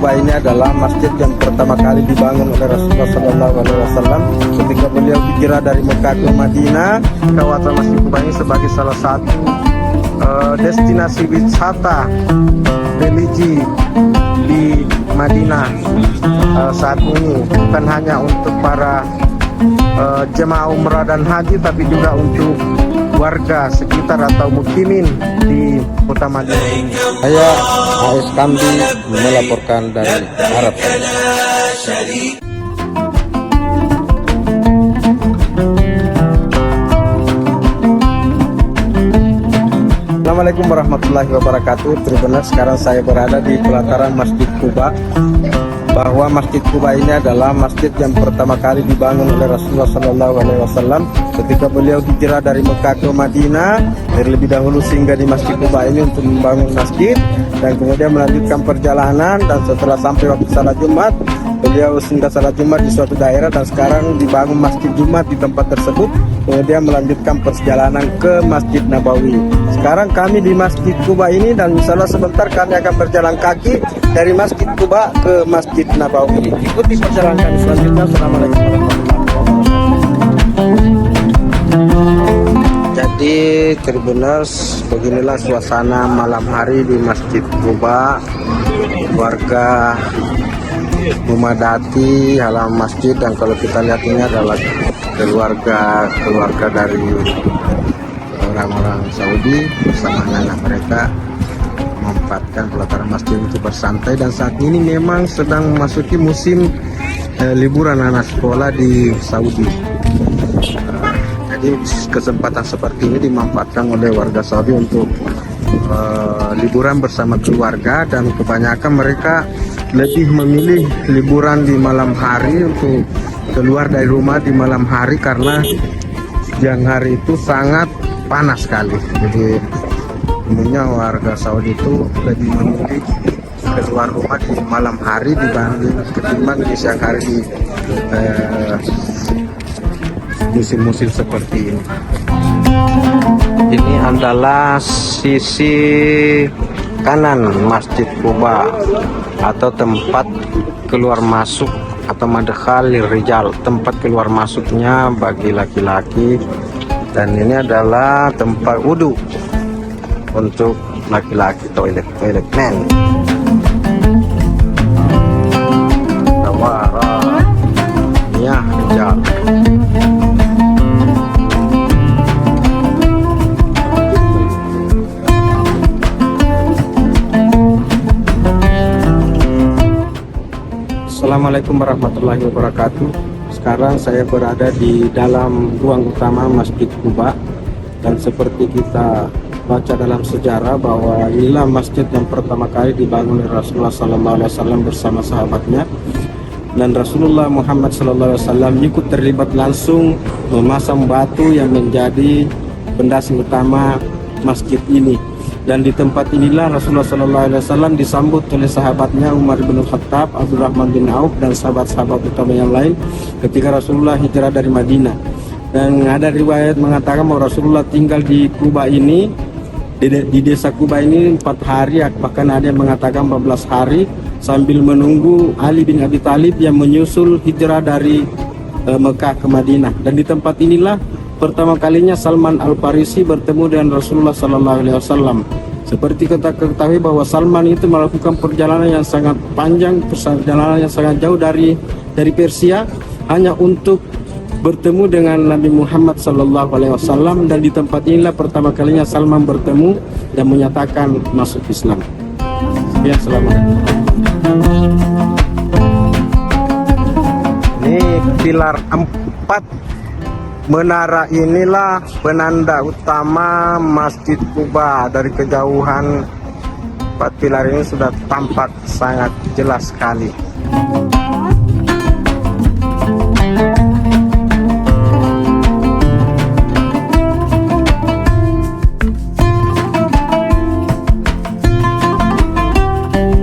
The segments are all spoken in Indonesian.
Kuba ini adalah masjid yang pertama kali dibangun oleh Rasulullah SAW ketika beliau hijrah dari Mekah ke Madinah. Kawasan Masjid Kuba ini sebagai salah satu destinasi wisata religi di Madinah saat ini, bukan hanya untuk para jemaah umrah dan haji, tapi juga untuk warga sekitar atau mukimin di kota Madinah ini. Saya AS Kambi melaporkan dari Arab. Assalamualaikum warahmatullahi wabarakatuh. Tribuners, sekarang saya berada di pelataran Masjid Kuba. Bahwa Masjid Kuba ini adalah masjid yang pertama kali dibangun oleh Rasulullah SAW ketika beliau hijrah dari Mekah ke Madinah. Terlebih dahulu singgah di Masjid Kuba ini untuk membangun masjid dan kemudian melanjutkan perjalanan, dan setelah sampai waktu salat Jumat beliau singgah salat Jumat di suatu daerah, dan sekarang dibangun masjid Jumat di tempat tersebut, kemudian melanjutkan perjalanan ke Masjid Nabawi. Sekarang kami di Masjid Kuba ini, dan misalnya sebentar kami akan berjalan kaki dari Masjid Kuba ke Masjid Nabawi. Ikuti perjalanan kami selanjutnya. Assalamualaikum warahmatullahi wabarakatuh. Jadi Tribuners, beginilah suasana malam hari di Masjid Kuba. Warga memadati halaman masjid, dan kalau kita lihat ini adalah keluarga dari orang-orang Saudi bersama anak mereka memanfaatkan pelataran masjid untuk bersantai. Dan saat ini memang sedang memasuki musim liburan anak sekolah di Saudi. Jadi kesempatan seperti ini dimanfaatkan oleh warga Saudi untuk liburan bersama keluarga, dan kebanyakan mereka lebih memilih liburan di malam hari, untuk keluar dari rumah di malam hari karena siang hari itu sangat panas sekali. Jadi umumnya warga Saudi itu lebih memilih keluar rumah di malam hari ketimbang di siang hari di musim-musim seperti ini. Ini adalah sisi kanan Masjid Kuba atau tempat keluar masuk atau madkhal rijal, tempat keluar masuknya bagi laki-laki, dan ini adalah tempat wudhu untuk laki-laki, toilet man. Ya, rijal. Assalamualaikum warahmatullahi wabarakatuh. Sekarang saya berada di dalam ruang utama Masjid Kuba, dan seperti kita baca dalam sejarah bahwa inilah masjid yang pertama kali dibangun oleh Rasulullah SAW bersama sahabatnya, dan Rasulullah Muhammad SAW ikut terlibat langsung memasang batu yang menjadi pondasi utama masjid ini. Dan di tempat inilah Rasulullah SAW disambut oleh sahabatnya Umar bin Khattab, Abdurrahman bin Auf, dan sahabat-sahabat utama yang lain ketika Rasulullah hijrah dari Madinah. Dan ada riwayat mengatakan bahwa Rasulullah tinggal di Kuba ini, di desa Kuba ini 4 hari, bahkan ada yang mengatakan 14 hari, sambil menunggu Ali bin Abi Thalib yang menyusul hijrah dari Mekah ke Madinah. Dan di tempat inilah pertama kalinya Salman Al-Farisi bertemu dengan Rasulullah SAW. Seperti kita ketahui bahwa Salman itu melakukan perjalanan yang sangat panjang, perjalanan yang sangat jauh dari Persia, hanya untuk bertemu dengan Nabi Muhammad SAW. Dan di tempat inilah pertama kalinya Salman bertemu dan menyatakan masuk Islam. Ya, Assalamualaikum. Ini pilar 4. Menara inilah penanda utama Masjid Kuba. Dari kejauhan 4 pilar ini sudah tampak sangat jelas sekali.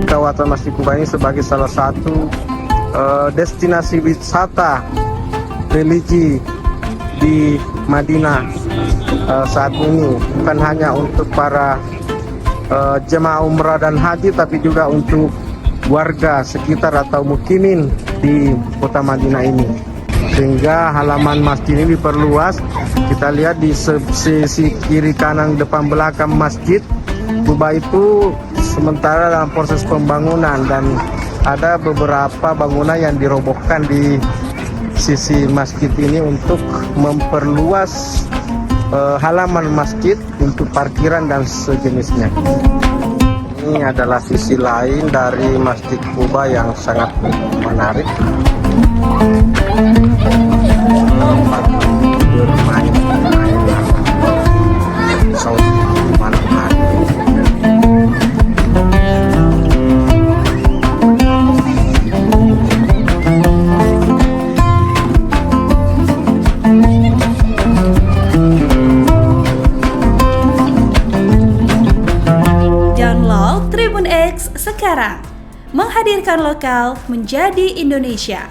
Kawasan Masjid Kuba ini sebagai salah satu destinasi wisata religi di Madinah saat ini, bukan hanya untuk para jemaah umrah dan haji, tapi juga untuk warga sekitar atau mukimin di kota Madinah ini, sehingga halaman masjid ini diperluas. Kita lihat di sisi kiri kanan depan belakang masjid Kuba itu sementara dalam proses pembangunan, dan ada beberapa bangunan yang dirobohkan di sisi masjid ini untuk memperluas halaman masjid untuk parkiran dan sejenisnya. Ini adalah sisi lain dari Masjid Kuba yang sangat menarik. Tempat bermain saudi di malam hari. Download Tribun X sekarang, menghadirkan lokal menjadi Indonesia.